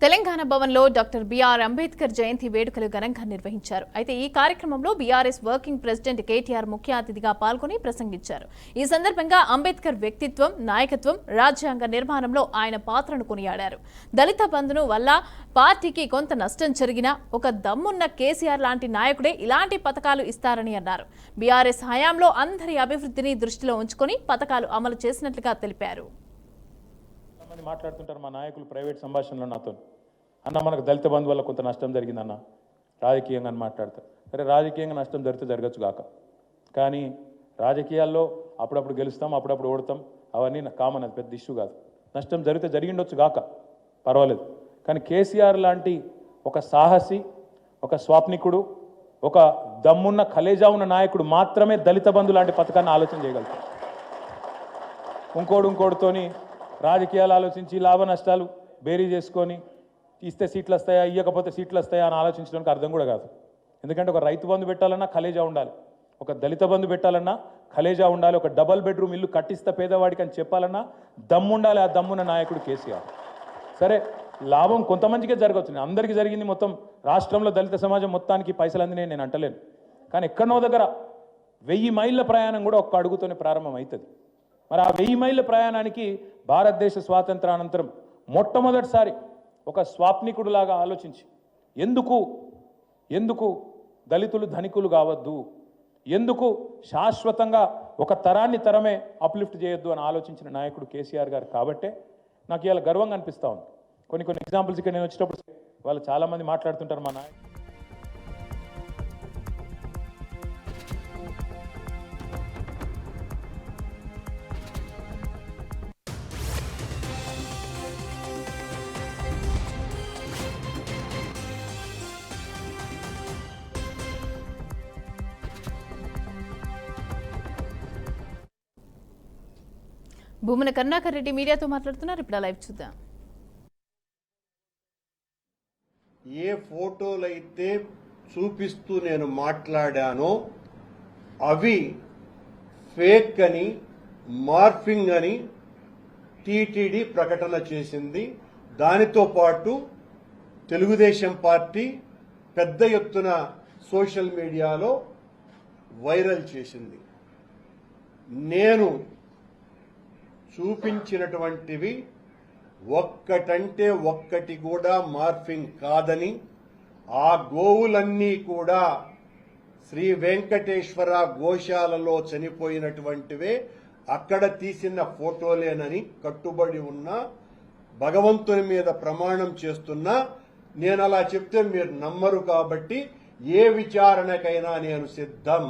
తెలంగాణ భవన్లో doctor BR Ambedkar జయంతి వేడుకలు ఘనంగా నిర్వహించారు. అయితే ఈ కార్యక్రమంలో బీఆర్ఎస్ వర్కింగ్ ప్రెసిడెంట్ కేటీఆర్ ముఖ్య అతిథిగా పాల్గొని ప్రసంగించారు. ఈ సందర్భంగా అంబేద్కర్ వ్యక్తిత్వం, నాయకత్వం, రాజ్యాంగ నిర్మాణంలో ఆయన పాత్రను కొనియాడారు. దళిత బంధును వల్ల పార్టీకి కొంత నష్టం జరిగినా ఒక దమ్మున్న కేసీఆర్ లాంటి నాయకుడే ఇలాంటి పథకాలు ఇస్తారని అన్నారు. బీఆర్ఎస్ హయాంలో అందరి అభివృద్ధిని దృష్టిలో ఉంచుకొని పథకాలు అమలు చేసినట్లుగా తెలిపారు. మాట్లాడుతుంటారు మా నాయకులు ప్రైవేట్ సంభాషణలో నాతో, అన్న మనకు దళిత బంధు వల్ల కొంత నష్టం జరిగిందన్న రాజకీయంగా అని మాట్లాడతారు. సరే, రాజకీయంగా నష్టం జరిగితే జరగచ్చు కాక, కానీ రాజకీయాల్లో అప్పుడప్పుడు గెలుస్తాం, అప్పుడప్పుడు ఓడతాం, అవన్నీ కామన్, అది పెద్ద ఇష్యూ కాదు. నష్టం జరిగితే జరిగిండొచ్చు కాక పర్వాలేదు, కానీ కేసీఆర్ లాంటి ఒక సాహసి, ఒక స్వాప్నికుడు, ఒక దమ్మున్న కలేజా ఉన్న నాయకుడు మాత్రమే దళిత బంధు లాంటి పథకాన్ని ఆలోచన చేయగలుగుతారు. ఇంకోటితోని రాజకీయాలు ఆలోచించి లాభ నష్టాలు బేరీ చేసుకొని ఇస్తే సీట్లు వస్తాయా, ఇవ్వకపోతే సీట్లు వస్తాయా అని ఆలోచించడానికి అర్థం కూడా కాదు. ఎందుకంటే ఒక రైతు బంధు పెట్టాలన్నా కలేజా ఉండాలి, ఒక దళిత బంధు పెట్టాలన్నా కలేజా ఉండాలి, ఒక డబల్ బెడ్రూమ్ ఇల్లు కట్టిస్తా పేదవాడికి అని చెప్పాలన్నా దమ్ముండాలి. ఆ దమ్మున్న నాయకుడు కేసీఆర్. సరే, లాభం కొంతమందికే జరగవచ్చు, అందరికీ జరిగింది. మొత్తం రాష్ట్రంలో దళిత సమాజం మొత్తానికి పైసలు అందినాయి నేను అంటలేను, కానీ ఎక్కడనో దగ్గర 1000 మైళ్ళ ప్రయాణం కూడా ఒక్క అడుగుతోనే ప్రారంభం అవుతుంది. మరి ఆ 1000 మైళ్ళ ప్రయాణానికి భారతదేశ స్వాతంత్రానంతరం మొట్టమొదటిసారి ఒక స్వాప్నికుడులాగా ఆలోచించి ఎందుకు దళితులు ధనికులు కావద్దు, ఎందుకు శాశ్వతంగా ఒక తరమే అప్లిఫ్ట్ చేయొద్దు అని ఆలోచించిన నాయకుడు కేసీఆర్ గారు. కాబట్టే నాకు ఇలా గర్వంగా అనిపిస్తూ ఉంది. కొన్ని ఎగ్జాంపుల్స్ ఇక్కడ నేను వచ్చినప్పుడు వాళ్ళు చాలామంది మాట్లాడుతుంటారు మా నాయకుడు. భూమన కరుణాకర్ రెడ్డి మీడియాతో మాట్లాడుతున్నారు. ఇప్పుడు లైవ్ చూద్దాం. ఏ ఫోటోలైతే చూపిస్తూ నేను మాట్లాడానో అవి ఫేక్ అని, మార్ఫింగ్ అని టీటీడీ ప్రకటన చేసింది. దానితో పాటు తెలుగుదేశం పార్టీ పెద్ద ఎత్తున సోషల్ మీడియాలో వైరల్ చేసింది. నేను చూపించినటువంటివి ఒక్కటంటే ఒక్కటి కూడా మార్ఫింగ్ కాదని, ఆ గోవులన్నీ కూడా శ్రీ వెంకటేశ్వర గోశాలలో చనిపోయినటువంటివే, అక్కడ తీసిన ఫోటోలేనని కట్టుబడి ఉన్న, భగవంతుని మీద ప్రమాణం చేస్తున్నా. నేను అలా చెప్తే మీరు నమ్మరు కాబట్టి ఏ విచారణకైనా నేను సిద్ధం.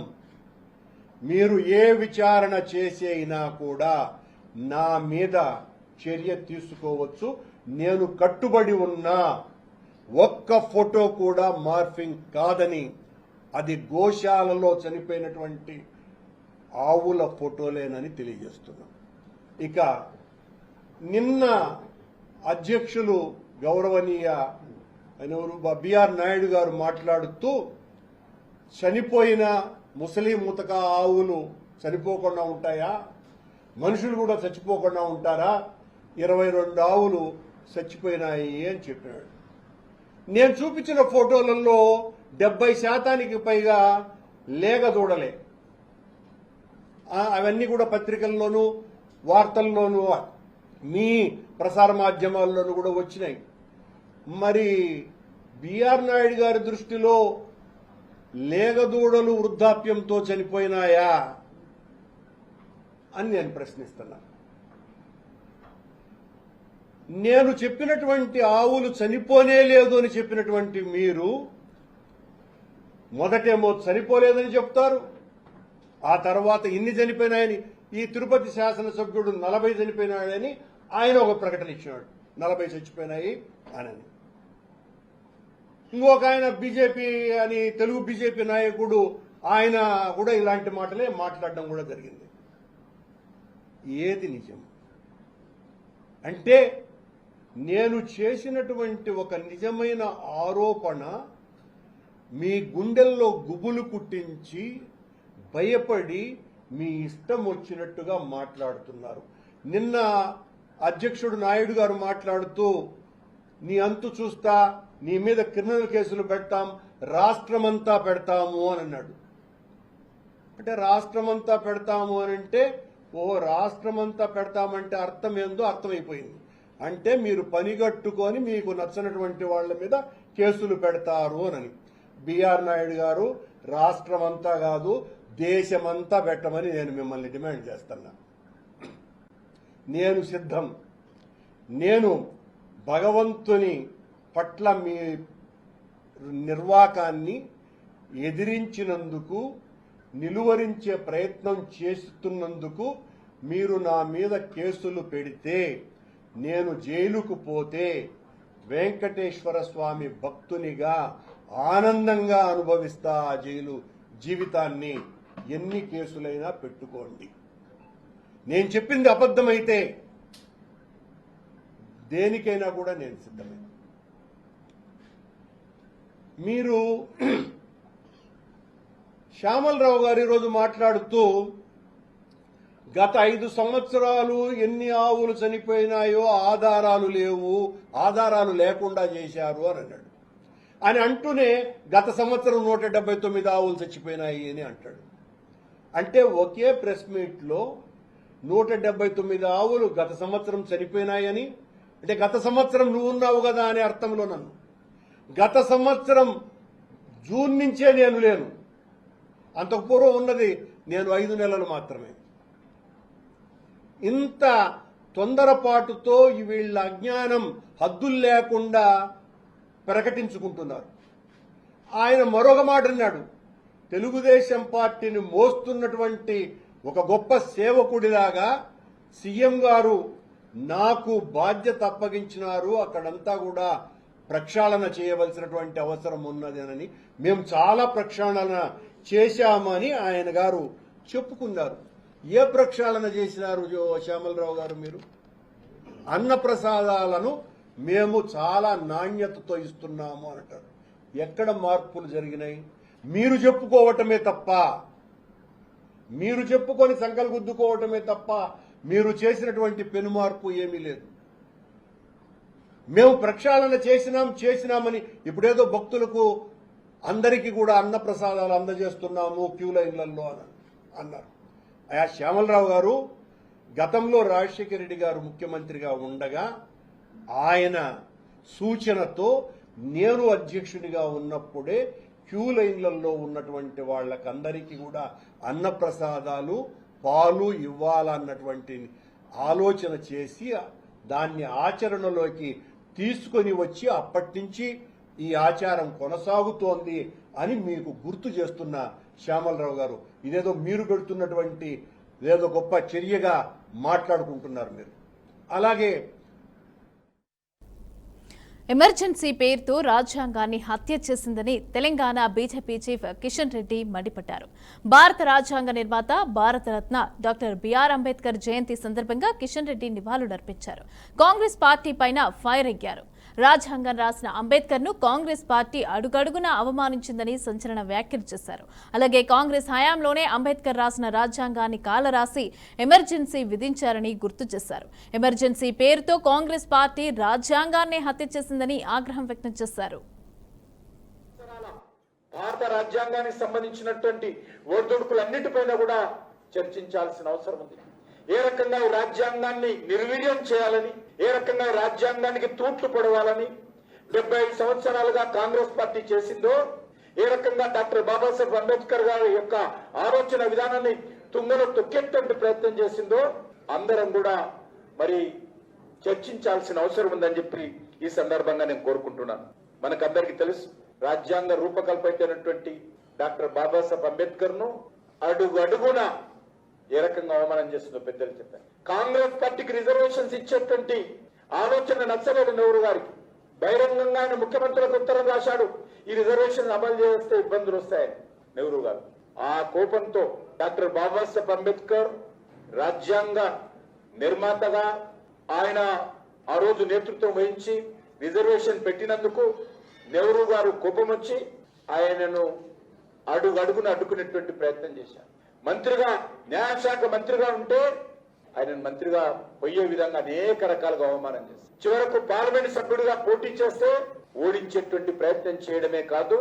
మీరు ఏ విచారణ చేసైనా కూడా నా మీద చర్య తీసుకోవచ్చు. నేను కట్టుబడి ఉన్నా. ఒక్క ఫోటో కూడా మార్ఫింగ్ కాదని, అది గోశాలలో చనిపోయినటువంటి ఆవుల ఫోటోలేనని తెలియజేస్తున్నాం. ఇక నిన్న అధ్యక్షులు గౌరవనీయ బిఆర్ నాయుడు గారు మాట్లాడుతూ, చనిపోయిన ముసలి ముతక ఆవులు చనిపోకుండా ఉంటాయా, మనుషులు కూడా చచ్చిపోకుండా ఉంటారా, 22 ఆవులు చచ్చిపోయినాయి అని చెప్పాడు. నేను చూపించిన ఫోటోలలో 70% పైగా లేగ దూడలే. అవన్నీ కూడా పత్రికల్లోనూ వార్తల్లోనూ మీ ప్రసార మాధ్యమాల్లోనూ కూడా వచ్చినాయి. మరి బిఆర్ నాయుడు గారి దృష్టిలో లేగదూడలు వృద్ధాప్యంతో చనిపోయినాయా అని నేను ప్రశ్నిస్తున్నా. నేను చెప్పినటువంటి ఆవులు చనిపోనే లేదు అని చెప్పినటువంటి మీరు మొదటేమో చనిపోలేదని చెప్తారు, ఆ తర్వాత ఇన్ని చనిపోయినాయని, ఈ తిరుపతి శాసనసభ్యుడు 40 చనిపోయినాడని ఆయన ఒక ప్రకటన ఇచ్చినాడు, 40 చచ్చిపోయినాయి అని. ఇంకొక ఆయన బీజేపీ అని, తెలుగు బీజేపీ నాయకుడు, ఆయన కూడా ఇలాంటి మాటలే మాట్లాడడం కూడా జరిగింది. ఏది నిజం అంటే, నేను చేసినటువంటి ఒక నిజమైన ఆరోపణ మీ గుండెల్లో గుబులు కుట్టించి భయపడి మీ ఇష్టం వచ్చినట్టుగా మాట్లాడుతున్నారు. నిన్న అధ్యక్షుడు నాయుడు గారు మాట్లాడుతూ నీ అంతు చూస్తా, నీ మీద క్రిమినల్ కేసులు పెడతాం, రాష్ట్రమంతా పెడతాము అని అన్నాడు. అంటే రాష్ట్రమంతా పెడతాము అని అంటే రాష్ట్రమంతా పెడతామంటే అర్థం ఏందో అర్థమైపోయింది. అంటే మీరు పనిగట్టుకొని మీకు నచ్చనటువంటి వాళ్ళ మీద కేసులు పెడతారు అని. బిఆర్ నాయుడు గారు రాష్ట్రమంతా కాదు దేశమంతా పెట్టమని నేను మిమ్మల్ని డిమాండ్ చేస్తున్నా. నేను సిద్ధం. నేను భగవంతుని పట్ల మీ నిర్వాకాన్ని ఎదిరించినందుకు, నిలువరించే ప్రయత్నం చేస్తున్నందుకు మీరు నా మీద కేసులు పెడితే, నేను జైలుకు పోతే వెంకటేశ్వర స్వామి భక్తునిగా ఆనందంగా అనుభవిస్తా ఆ జైలు జీవితాన్ని. ఎన్ని కేసులైనా పెట్టుకోండి. నేను చెప్పింది అబద్ధమైతే దేనికైనా కూడా నేను సిద్ధమే. మీరు శ్యామలరావు గారు ఈరోజు మాట్లాడుతూ గత 5 సంవత్సరాలు ఎన్ని ఆవులు చనిపోయినాయో ఆధారాలు లేవు, ఆధారాలు లేకుండా చేశారు అని అన్నాడు. అని అంటూనే గత సంవత్సరం 179 ఆవులు చచ్చిపోయినాయి అని అంటాడు. అంటే ఒకే ప్రెస్ మీట్లో 179 ఆవులు గత సంవత్సరం చనిపోయినాయని, అంటే గత సంవత్సరం నువ్వు ఉన్నావు కదా అనే అర్థంలో నన్ను, గత సంవత్సరం జూన్ నుంచే నేను లేను, అంతకు పూర్వం ఉన్నది నేను 5 నెలలు మాత్రమే. ఇంత తొందరపాటుతో వీళ్ళ అజ్ఞానం హద్దులు లేకుండా ప్రకటించుకుంటున్నారు. ఆయన మరొక మాట అన్నాడు, తెలుగుదేశం పార్టీని మోస్తున్నటువంటి ఒక గొప్ప సేవకుడిలాగా సీఎం గారు నాకు బాధ్యత అప్పగించినారు, అక్కడంతా కూడా ప్రక్షాళన చేయవలసినటువంటి అవసరం ఉన్నదేనని, మేము చాలా ప్రక్షాళన చేశామని ఆయన గారు చెప్పుకున్నారు. ఏ ప్రక్షాళన చేసినారు శ్యామలరావు గారు? మీరు అన్నప్రసాదాలను మేము చాలా నాణ్యతతో ఇస్తున్నాము అంటారు. ఎక్కడ మార్పులు జరిగినాయి? మీరు చెప్పుకోవటమే తప్ప, మీరు చెప్పుకొని సంకల్ గుద్దుకోవటమే తప్ప మీరు చేసినటువంటి పెను మార్పు ఏమీ లేదు. మేము ప్రక్షాళన చేసినామని ఇప్పుడేదో భక్తులకు అందరికీ కూడా అన్నప్రసాదాలు అందజేస్తున్నాము క్యూ లైన్లలో అన్నారు. అయా శ్యామలరావు గారు, గతంలో రాజశేఖర రెడ్డి గారు ముఖ్యమంత్రిగా ఉండగా ఆయన సూచనతో నేను అధ్యక్షునిగా ఉన్నప్పుడే క్యూ లైన్లలో ఉన్నటువంటి వాళ్ళకందరికీ కూడా అన్నప్రసాదాలు పాలు ఇవ్వాలన్నటువంటి ఆలోచన చేసి దాన్ని ఆచరణలోకి తీసుకొని వచ్చి అప్పటి నుంచి ఈ ఆచారం కొనసాగుతోంది అని మీకు గుర్తు చేస్తున్న శ్యామలరావు గారు, ఇదేదో మీరు పెడుతున్నటువంటి ఏదో గొప్ప చర్యగా మాట్లాడుకుంటున్నారు మీరు. అలాగే ఎమర్జెన్సీ పేరుతో రాజ్యాంగాన్ని హత్య చేసిందని తెలంగాణ బీజేపీ చీఫ్ కిషన్ రెడ్డి మండిపడ్డారు. భారత రాజ్యాంగ నిర్మాత భారతరత్న డాక్టర్ బిఆర్ అంబేద్కర్ జయంతి సందర్భంగా కిషన్ రెడ్డి నివాళులర్పించారు. కాంగ్రెస్ పార్టీ పైన ఫైర్ అయ్యారు. రాజ్యాంగం రాసిన అంబేద్కర్ ను కాంగ్రెస్ పార్టీ అడుగడుగునా అవమానించిందని సంచలన వ్యాఖ్యలు చేశారు. అలాగే కాంగ్రెస్ హయాంలోనే అంబేద్కర్ రాసిన రాజ్యాంగాన్ని కాలరాసి ఎమర్జెన్సీ విధించారని గుర్తు చేశారు. ఎమర్జెన్సీ పేరుతో కాంగ్రెస్ పార్టీ రాజ్యాంగాన్ని హత్య చేసిందని ఆగ్రహం వ్యక్తం చేశారు. భారత రాజ్యాంగానికి సంబంధించినటువంటి ఒడిదుడుకులన్నిటిపైన కూడా చర్చించాల్సిన అవసరం ఉంది. ఏ రకంగా ఈ రాజ్యాంగాన్ని నిర్వీర్యం చేయాలని, ఏ రకంగా రాజ్యాంగానికి తూట్లు పొడవాలని 75 సంవత్సరాలుగా కాంగ్రెస్ పార్టీ చేసిందో, ఏ రకంగా డాక్టర్ బాబాసాహెబ్ అంబేద్కర్ గారి యొక్క ఆలోచన విధానాన్ని తుంగలో తొక్కేటువంటి ప్రయత్నం చేసిందో అందరం కూడా మరి చర్చించాల్సిన అవసరం ఉందని చెప్పి ఈ సందర్భంగా నేను కోరుకుంటున్నాను. మనకందరికీ తెలుసు, రాజ్యాంగ రూపకల్పైనటువంటి డాక్టర్ బాబాసాహెబ్ అంబేద్కర్ ను అడుగు అడుగున ఏ రకంగా అవమానం చేస్తుందో పెద్దలు చెప్పారు. కాంగ్రెస్ పార్టీకి రిజర్వేషన్స్ ఇచ్చేటువంటి ఆలోచన నచ్చలేదు నెహ్రూ గారికి. బహిరంగంగా ఆయన ముఖ్యమంత్రులకు ఉత్తరం రాశాడు, ఈ రిజర్వేషన్ అమలు చేస్తే ఇబ్బందులు వస్తాయని నెహ్రూ గారు. ఆ కోపంతో డాక్టర్ బాబాసాహెబ్ అంబేద్కర్ రాజ్యాంగ నిర్మాతగా ఆయన ఆ రోజు నేతృత్వం వహించి రిజర్వేషన్ పెట్టినందుకు నెహ్రూ గారు కోపం వచ్చి ఆయనను అడుగడుగున అడ్డుకునేటువంటి ప్రయత్నం చేశారు. మంత్రిగా, న్యాయశాఖ మంత్రిగా ఉంటే ఆయన మంత్రిగా పోయే విధంగా అనేక రకాలుగా అవమానం చేశారు. చివరకు పార్లమెంట్ సభ్యుడిగా పోటీ చేస్తే ఓడించేటువంటి ప్రయత్నం చేయడమే కాదు,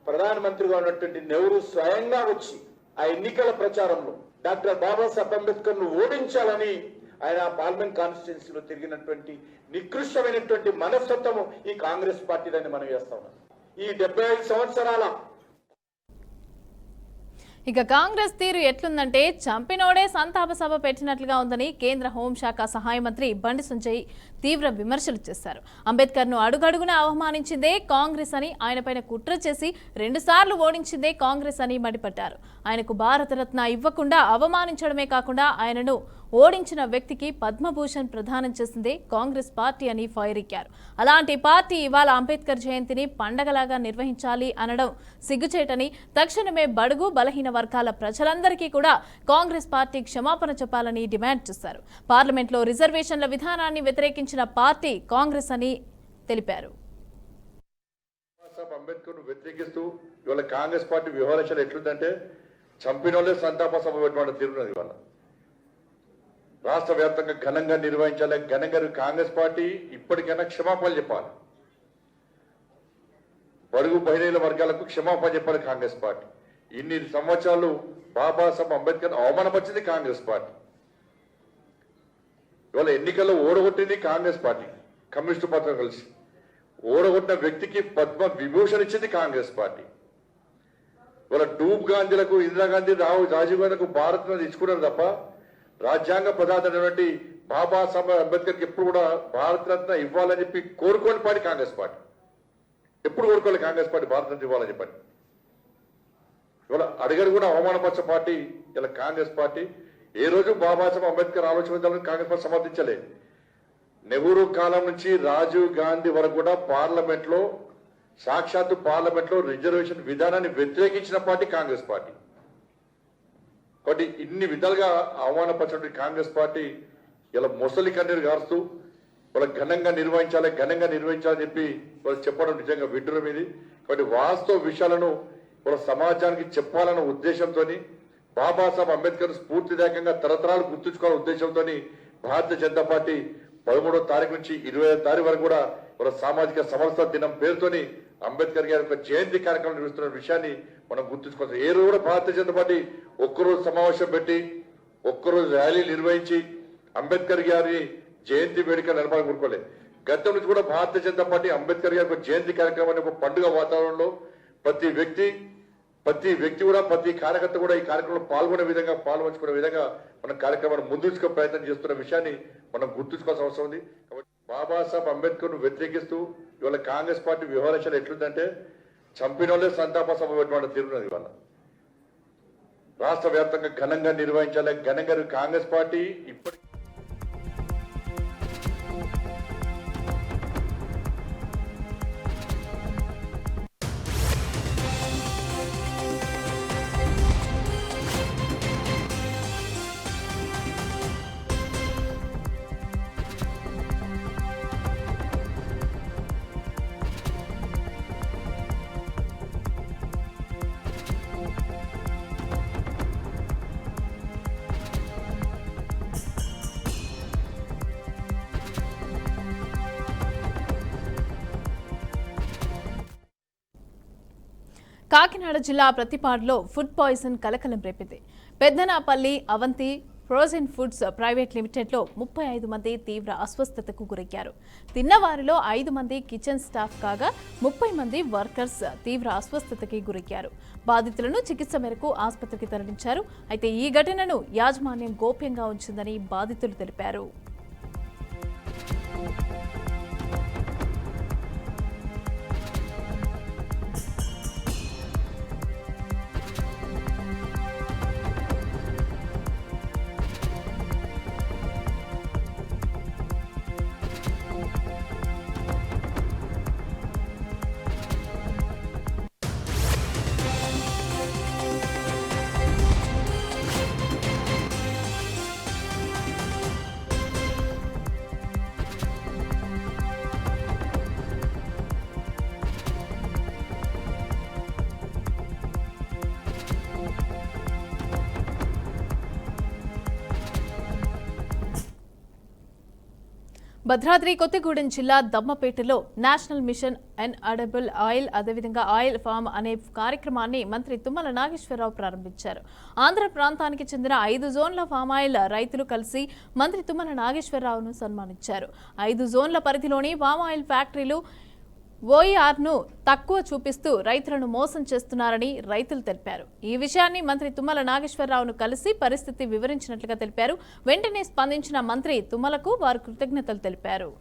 ప్రధానమంత్రిగా ఉన్నటువంటి నెహ్రూ స్వయంగా వచ్చి ఆ ఎన్నికల ప్రచారంలో డాక్టర్ బాబాసాహెబ్ అంబేద్కర్ ను ఓడించాలని ఆయన పార్లమెంట్ కాన్స్టిట్యున్సీలో తిరిగినటువంటి నికృష్టమైనటువంటి మనస్తత్వము ఈ కాంగ్రెస్ పార్టీలని మనం వేస్తా ఉన్నాం. ఈ 75 సంవత్సరాల ఇక కాంగ్రెస్ తీరు ఎట్లుందంటే చంపినోడే సంతాప సభ పెట్టినట్లుగా ఉందని కేంద్ర హోంశాఖ సహాయ మంత్రి బండి సంజయ్ తీవ్ర విమర్శలు చేశారు. అంబేద్కర్ను అడుగడుగునా అవమానించిందే కాంగ్రెస్ అని, ఆయనపైన కుట్ర చేసి 2 సార్లు ఓడించిందే కాంగ్రెస్ అని మండిపడ్డారు. ఆయనకు భారతరత్న ఇవ్వకుండా అవమానించడమే కాకుండా ఆయనను ఓడించిన వ్యక్తికి పద్మభూషణ్ ప్రదానం చేసిందే కాంగ్రెస్ పార్టీ అని ఫైర్ ఇచ్చారు. అలాంటి పార్టీ ఇవాళ అంబేద్కర్ జయంతిని పండగలాగా నిర్వహించాలి అనడం సిగ్గుచేటని, తక్షణమే బడుగు బలహీన వర్గాల ప్రజలందరికీ కూడా కాంగ్రెస్ పార్టీ క్షమాపణ చెప్పాలని డిమాండ్ చేశారు. పార్లమెంట్లో రిజర్వేషన్ల విధానాన్ని వ్యతిరేకించిన పార్టీ కాంగ్రెస్ అని తెలిపారు. అంబేద్కర్ వ్యతిరేకిస్తూ ఇవాళ కాంగ్రెస్ పార్టీ వ్యవహారాలు ఎట్లుందంటే చంపినోళ్ళే సంతాప సభ పెట్టడం తీరున్నది. ఇవాళ రాష్ట్ర వ్యాప్తంగా ఘనంగా నిర్వహించాలి. ఘనంగా కాంగ్రెస్ పార్టీ ఇప్పటికైనా క్షమాపణలు చెప్పాలి. బడుగు బలహీన వర్గాలకు క్షమాపణ చెప్పాలి కాంగ్రెస్ పార్టీ. ఇన్ని సంవత్సరాలు బాబాసాహెబ్ అంబేద్కర్ అవమానపరిచింది కాంగ్రెస్ పార్టీ. ఇవాళ ఎన్నికల్లో ఓడగొట్టింది కాంగ్రెస్ పార్టీ, కమ్యూనిస్టు పార్టీతో కలిసి. ఓడగొట్టిన వ్యక్తికి పద్మ విభూషణ్ ఇచ్చింది కాంగ్రెస్ పార్టీ. ఇవాళ డూబ్ గాంధీలకు, ఇందిరాగాంధీ, రాజీవ్ గాంధీలకు భారత్ ఇచ్చుకున్నారు తప్ప రాజ్యాంగ ప్రధానమైనటువంటి బాబాసాహెబ్ అంబేద్కర్కి ఎప్పుడు కూడా భారతరత్న ఇవ్వాలని చెప్పి కోరుకోని పార్టీ కాంగ్రెస్ పార్టీ. ఎప్పుడు కోరుకోవాలి కాంగ్రెస్ పార్టీ భారతరత్న ఇవ్వాలని చెప్పండి. ఇవాళ అడిగడు కూడా అవమానపరిచే పార్టీ ఇలా కాంగ్రెస్ పార్టీ. ఏ రోజు బాబాసాహెబ్ అంబేద్కర్ ఆలోచన విధానాన్ని కాంగ్రెస్ పార్టీ సమర్థించలే. నెహ్రూ కాలం నుంచి రాజీవ్ గాంధీ వరకు కూడా పార్లమెంట్ లో, సాక్షాత్తు పార్లమెంట్ లో రిజర్వేషన్ విధానాన్ని వ్యతిరేకించిన పార్టీ కాంగ్రెస్ పార్టీ. కాబట్టి ఇన్ని విధాలుగా అవమానపరిచిన కాంగ్రెస్ పార్టీ ఇలా మొసలి కన్నీరు గారుస్తూ వాళ్ళ ఘనంగా నిర్వహించాలని చెప్పి వాళ్ళు చెప్పడం నిజంగా విడ్డూరం ఇది. కాబట్టి వాస్తవ విషయాలను వాళ్ళ సమాజానికి చెప్పాలన్న ఉద్దేశంతో, బాబాసాహెబ్ అంబేద్కర్ స్ఫూర్తిదాయకంగా తరతరాలు గుర్తుంచుకోవాలనే ఉద్దేశంతో భారతీయ జనతా పార్టీ 13వ తారీఖు నుంచి 25వ తారీఖు వరకు కూడా వాళ్ళ సామాజిక సమరసత దినం పేరుతోని అంబేద్కర్ గారి యొక్క జయంతి కార్యక్రమం నిర్వహిస్తున్న విషయాన్ని మనం గుర్తుంచుకోవాలి. ఏ రోజు కూడా భారతీయ జనతా పార్టీ ఒక్కరోజు సమావేశం పెట్టి, ఒక్కరోజు ర్యాలీ నిర్వహించి అంబేద్కర్ గారి జయంతి వేడుక నడపాలని కోరుకోలేదు. గతం నుంచి కూడా భారతీయ జనతా పార్టీ అంబేద్కర్ గారి జయంతి కార్యక్రమాన్ని ఒక పండుగ వాతావరణంలో ప్రతి వ్యక్తి కూడా, ప్రతి కార్యకర్త కూడా ఈ కార్యక్రమంలో పాల్గొంచుకునే విధంగా మనం కార్యక్రమాన్ని ముందుకు ప్రయత్నం చేస్తున్న విషయాన్ని మనం గుర్తుంచుకోవాల్సిన అవసరం ఉంది. కాబట్టి బాబాసాహెబ్ అంబేద్కర్ ను వ్యతిరేకిస్తూ ఇవాళ కాంగ్రెస్ పార్టీ వ్యవహారాలు ఎట్లుందంటే చంపినోళ్ళే సంతాప సభ పెట్టడం తీరున్నది. ఇవాళ రాష్ట్ర వ్యాప్తంగా ఘనంగా నిర్వహించాలి. ఘనంగా కాంగ్రెస్ పార్టీ ఇప్పటి కాకినాడ జిల్లా ప్రతిపాడులో ఫుడ్ పాయిజన్ కలకలం రేపింది. Peddanapalli Avanti frozen foods private లిమిటెడ్లో 35 మంది తీవ్ర అస్వస్థతకు గురయ్యారు. తిన్నవారిలో 5 మంది కిచెన్ స్టాఫ్ కాగా 30 మంది వర్కర్స్ తీవ్ర అస్వస్థతకి గురయ్యారు. బాధితులను చికిత్స మేరకు ఆసుపత్రికి తరలించారు. అయితే ఈ ఘటనను యాజమాన్యం గోప్యంగా ఉంచిందని బాధితులు తెలిపారు. భద్రాద్రి కొత్తగూడెం జిల్లా దమ్మపేటలో నేషనల్ మిషన్ ఎన్అడబుల్ ఆయిల్ అదేవిధంగా ఆయిల్ ఫామ్ అనే కార్యక్రమాన్ని మంత్రి తుమ్మల నాగేశ్వరరావు ప్రారంభించారు. ఆంధ్ర ప్రాంతానికి చెందిన 5 జోన్ల ఫామ్ ఆయిల్ రైతులు కలిసి మంత్రి తుమ్మల నాగేశ్వరరావును సన్మానించారు. 5 జోన్ల పరిధిలోని ఫామ్ ఆయిల్ ఫ్యాక్టరీలు ఓఈఆర్ను తక్కువ చూపిస్తూ రైతులను మోసం చేస్తున్నారని రైతులు తెలిపారు. ఈ విషయాన్ని మంత్రి తుమ్మల నాగేశ్వరరావును కలిసి పరిస్థితి వివరించినట్లుగా తెలిపారు. వెంటనే స్పందించిన మంత్రి తుమ్మలకు వారు కృతజ్ఞతలు తెలిపారు.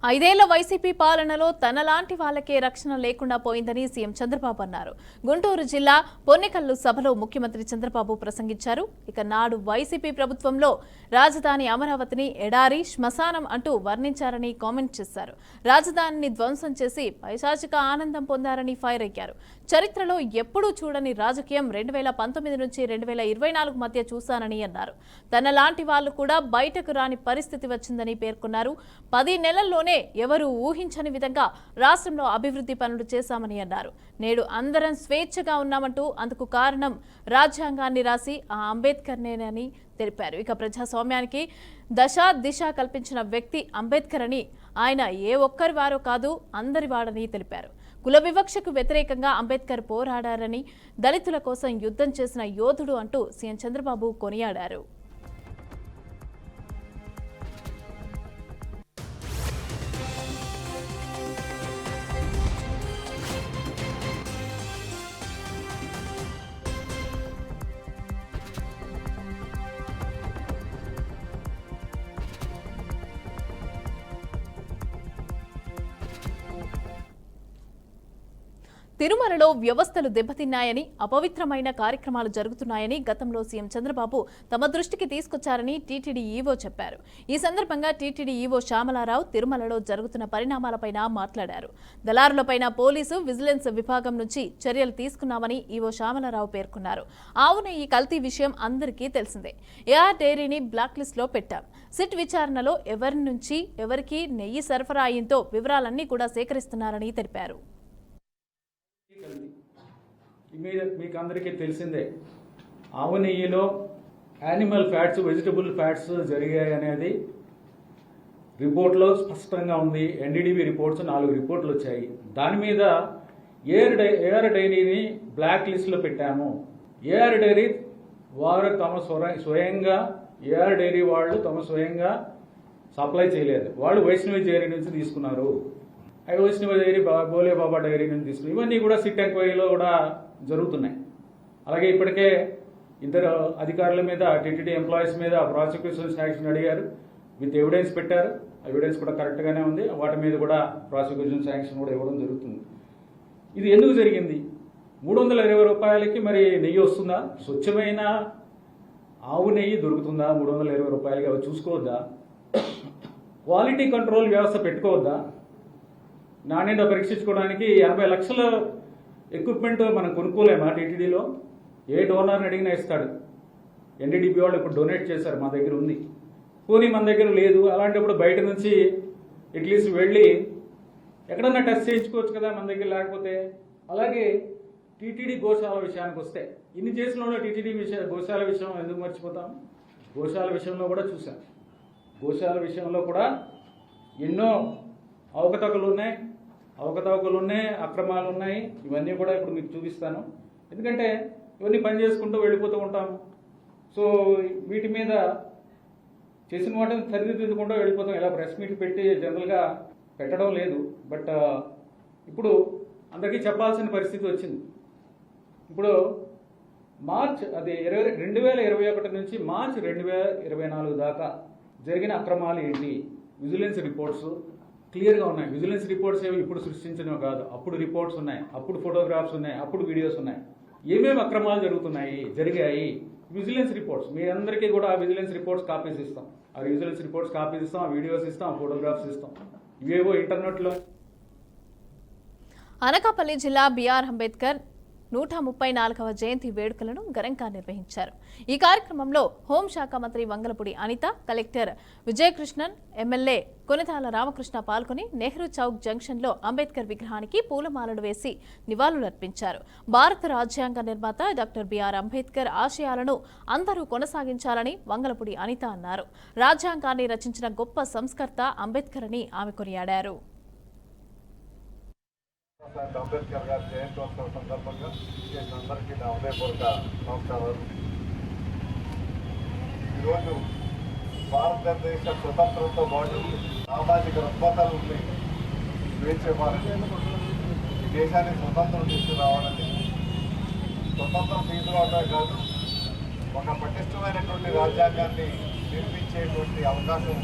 ఐదేళ్ల వైసీపీ పాలనలో తనలాంటి వాళ్ళకే రక్షణ లేకుండా పోయిందని సీఎం చంద్రబాబు అన్నారు. గుంటూరు జిల్లా పొన్నెకల్లు సభలో ముఖ్యమంత్రి చంద్రబాబు ప్రసంగించారు. ఇక నాడు వైసీపీ ప్రభుత్వంలో రాజధాని అమరావతిని ఎడారి శ్మశానం అంటూ వర్ణించారని కామెంట్ చేశారు. రాజధానిని ధ్వంసం చేసి పైశాచిక ఆనందం పొందారని ఫైర్ అయ్యారు. చరిత్రలో ఎప్పుడూ చూడని రాజకీయం 2019 నుంచి 2024 మధ్య చూశానని అన్నారు. తనలాంటి వాళ్లు కూడా బయటకు రాని పరిస్థితి వచ్చిందని పేర్కొన్నారు. 10 నెలల్లోనే ఎవరూ ఊహించని విధంగా రాష్ట్రంలో అభివృద్ధి పనులు చేశామని అన్నారు. నేడు అందరం స్వేచ్ఛగా ఉన్నామంటూ అందుకు కారణం రాజ్యాంగాన్ని రాసి ఆ అంబేద్కర్నేనని తెలిపారు. ఇక ప్రజాస్వామ్యానికి దిశ కల్పించిన వ్యక్తి అంబేద్కర్ అని, ఆయన ఏ ఒక్కరి వారో కాదు అందరి వాడని తెలిపారు. కుల వివక్షకు వ్యతిరేకంగా అంబేద్కర్ పోరాడారని, దళితుల కోసం యుద్ధం చేసిన యోధుడు అంటూ సీఎం చంద్రబాబు కొనియాడారు. తిరుమలలో వ్యవస్థలు దెబ్బతిన్నాయని, అపవిత్రమైన కార్యక్రమాలు జరుగుతున్నాయని గతంలో సీఎం చంద్రబాబు తమ దృష్టికి తీసుకొచ్చారని టీటీడీ ఈవో చెప్పారు. ఈ సందర్భంగా టీటీడీ ఈవో శ్యామలారావు తిరుమలలో జరుగుతున్న పరిణామాలపైన మాట్లాడారు. దళారులపైన పోలీసు, విజిలెన్స్ విభాగం నుంచి చర్యలు తీసుకున్నామని ఈవో శ్యామలారావు పేర్కొన్నారు. ఆవున ఈ కల్తీ విషయం అందరికీ తెలిసిందే. ఏఆర్ డైరీని బ్లాక్ లిస్ట్ లో పెట్టాం. సిట్ విచారణలో ఎవరి నుంచి ఎవరికి నెయ్యి సరఫరా అయ్యిందో వివరాలన్నీ కూడా సేకరిస్తున్నారని తెలిపారు. మీకు అందరికీ తెలిసిందే, ఆవు నెయ్యిలో యానిమల్ ఫ్యాట్స్, వెజిటబుల్ ఫ్యాట్స్ జరిగాయి అనేది రిపోర్ట్లో స్పష్టంగా ఉంది. ఎన్డీడీబీ రిపోర్ట్స్ 4 రిపోర్ట్లు వచ్చాయి. దాని మీద ఏఆర్ డైరీని బ్లాక్ లిస్ట్లో పెట్టాము. ఏఆర్ డైరీ వారు స్వయంగా ఏఆర్ డైరీ వాళ్ళు స్వయంగా సప్లై చేయలేదు. వాళ్ళు వైష్ణవి డైరీ నుంచి తీసుకున్నారు. వైష్ణవ డైరీ, బోలే బాబా డైరీ నుంచి తీసుకున్నారు. ఇవన్నీ కూడా సిట్ ఎంక్వైరీలో కూడా జరుగుతున్నాయి. అలాగే ఇప్పటికే 2 అధికారుల మీద, టీటీడీ ఎంప్లాయీస్ మీద ప్రాసిక్యూషన్ యాక్షన్ అడిగారు. విత్ ఎవిడెన్స్ పెట్టారు. ఎవిడెన్స్ కూడా కరెక్ట్గానే ఉంది. వాటి మీద కూడా ప్రాసిక్యూషన్ శాంక్షన్ కూడా ఇవ్వడం జరుగుతుంది. ఇది ఎందుకు జరిగింది? 320 రూపాయలకి మరి నెయ్యి వస్తుందా? స్వచ్ఛమైన ఆవు నెయ్యి దొరుకుతుందా 320 రూపాయలకి? అవి చూసుకోవద్దా? క్వాలిటీ కంట్రోల్ వ్యవస్థ పెట్టుకోవద్దా? నాణ్యత పరీక్షించుకోవడానికి 80 లక్షల ఎక్విప్మెంట్ మనం కొనుక్కోలేమా? టీటీడీలో ఏ డోనర్ని అడిగినా ఇస్తాడు. ఎన్డీడీబీ వాళ్ళు ఇప్పుడు డొనేట్ చేశారు, మా దగ్గర ఉంది. పోనీ మన దగ్గర లేదు. అలాంటప్పుడు బయట నుంచి అట్లీస్ట్ వెళ్ళి ఎక్కడన్నా టెస్ట్ చేయించుకోవచ్చు కదా మన దగ్గర లేకపోతే. అలాగే టీటీడీ గోశాల విషయానికి వస్తే, ఇన్ని చేసిన టీటీడీ గోశాల విషయం ఎందుకు మర్చిపోతాం? గోశాల విషయంలో కూడా చూసాం. గోశాల విషయంలో కూడా ఎన్నో అవకతవకలు ఉన్నాయి, అక్రమాలు ఉన్నాయి. ఇవన్నీ కూడా ఇప్పుడు మీకు చూపిస్తాను. ఎందుకంటే ఇవన్నీ పని చేసుకుంటూ వెళ్ళిపోతూ ఉంటాము. సో వీటి మీద చేసిన వాటిని సరిదిద్దుకుంటూ వెళ్ళిపోతాం. ఇలా ప్రెస్ మీట్ పెట్టి జనరల్గా పెట్టడం లేదు. బట్ ఇప్పుడు అందరికీ చెప్పాల్సిన పరిస్థితి వచ్చింది. ఇప్పుడు మార్చ్ 2021 నుంచి మార్చ్ 2024 దాకా జరిగిన అక్రమాలు ఏంటి? విజిలెన్స్ రిపోర్ట్స్ క్లియర్గా ఉన్నాయి. విజిలెన్స్ రిపోర్ట్స్ ఏవి ఇప్పుడు సృష్టించినవి కాదు. అప్పుడు రిపోర్ట్స్ ఉన్నాయి, అప్పుడు ఫోటోగ్రాఫ్స్ ఉన్నాయి, అప్పుడు వీడియోస్ ఉన్నాయి. ఏమేమి అక్రమాలు జరిగాయి విజిలెన్స్ రిపోర్ట్స్ మీ అందరికీ కూడా ఆ విజిలెన్స్ రిపోర్ట్స్ కాపీస్ ఇస్తాం. ఆ విజిలెన్స్ రిపోర్ట్స్ కాపీస్ ఇస్తాం, ఆ వీడియోస్ ఇస్తాం, ఆ ఫోటోగ్రాఫ్స్ ఇస్తాం. ఇవేవో ఇంటర్నెట్లో. అనకాపల్లి జిల్లా బిఆర్ అంబేద్కర్ 134వ జయంతి వేడుకలను ఘనంగా నిర్వహించారు. ఈ కార్యక్రమంలో హోంశాఖ మంత్రి వంగలపూడి అనిత, కలెక్టర్ విజయకృష్ణన్, ఎమ్మెల్యే కొనితాల రామకృష్ణ పాల్గొని నెహ్రూ చౌక్ జంక్షన్లో అంబేద్కర్ విగ్రహానికి పూలమాలలు వేసి నివాళులర్పించారు. భారత రాజ్యాంగ నిర్మాత డాక్టర్ బిఆర్ అంబేద్కర్ ఆశయాలను అందరూ కొనసాగించాలని వంగలపూడి అనిత అన్నారు. రాజ్యాంగాన్ని రచించిన గొప్ప సంస్కర్త అంబేద్కర్ అని ఆమె కొనియాడారు. అంబేద్కర్ గారి జయంతోత్సవ సందర్భంగా అందరికీ నా హృదయపూర్వక నమస్కారాలు. ఈరోజు భారతదేశ స్వతంత్రంతో పాటు సామాజిక రుగ్మతల్ని స్వేచ్ఛపాలని ఈ దేశాన్ని స్వతంత్రం తీసుకురావాలని, స్వతంత్రం తీసుకురావడమే కాదు ఒక పటిష్టమైనటువంటి రాజ్యాంగాన్ని నిర్మించేటువంటి అవకాశం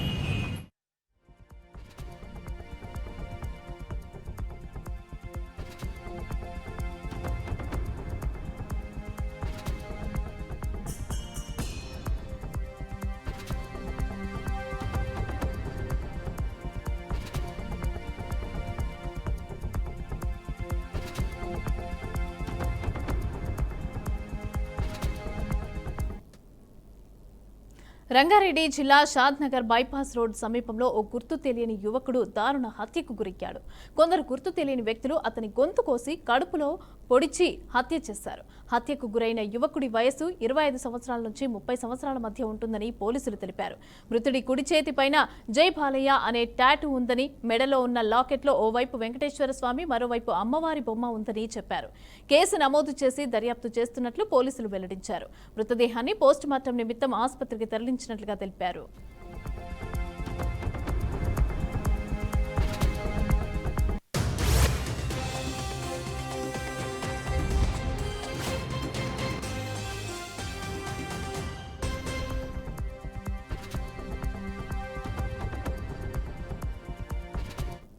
రంగారెడ్డి జిల్లా షాద్నగర్ బైపాస్ రోడ్ సమీపంలో ఓ గుర్తు తెలియని యువకుడు దారుణ హత్యకు గురయ్యాడు. కొందరు గుర్తు తెలియని వ్యక్తులు అతని గొంతు కోసి కడుపులో పొడిచి హత్య చేశారు. హత్యకు గురైన యువకుడి వయసు 25 సంవత్సరాల నుంచి 30 సంవత్సరాల మధ్య ఉంటుందని పోలీసులు తెలిపారు. మృతుడి కుడి చేతిపైన జై బాలయ్య అనే టాటూ ఉందని, మెడలో ఉన్న లాకెట్లో ఓవైపు వెంకటేశ్వర స్వామి, మరోవైపు అమ్మవారి బొమ్మ ఉందని చెప్పారు. కేసు నమోదు చేసి దర్యాప్తు చేస్తున్నట్లు పోలీసులు వెల్లడించారు. మృతదేహాన్ని పోస్టుమార్టం నిమిత్తం ఆసుపత్రికి తరలించినట్లుగా తెలిపారు.